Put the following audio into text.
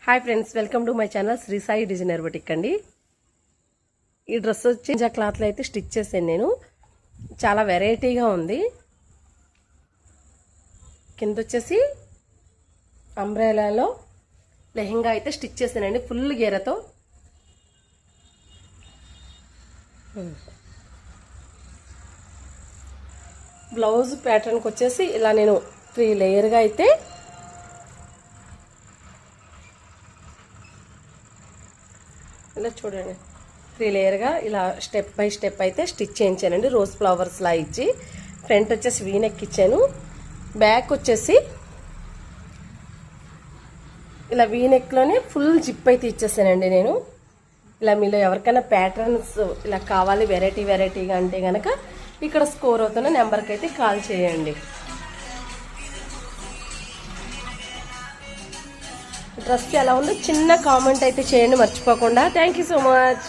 Hi friends, welcome to my channel Shri Sai designer boutique అండి. ఈ dress వచ్చి క్లాత్లో అయితే స్టిచ్ చేశాను నేను. చాలా వెరైటీగా ఉంది. కింద వచ్చేసి అంబ్రెలాలో లెహెంగా అయితే స్టిచ్ చేశానండి, ఫుల్ గేరతో. బ్లౌజ్ ప్యాటర్న్కి వచ్చేసి ఇలా నేను 3 లేయర్గా అయితే ఇలా చూడండి, 3 లేయర్గా ఇలా స్టెప్ బై స్టెప్ అయితే స్టిచ్ చేయించానండి. రోజ్ ఫ్లవర్స్లా ఇచ్చి ఫ్రంట్ వచ్చేసి వీనెక్ ఇచ్చాను. బ్యాక్ వచ్చేసి ఇలా వీనెక్లోనే ఫుల్ జిప్ అయితే ఇచ్చేసానండి నేను. ఇలా మీలో ఎవరికైనా ప్యాటర్న్స్ ఇలా కావాలి వెరైటీగా అంటే కనుక ఇక్కడ స్కోర్ అవుతున్న నెంబర్కి అయితే కాల్ చేయండి. డ్రెస్ ఎలా ఉందో చిన్న కామెంట్ అయితే చేయండి మర్చిపోకుండా. Thank you so much.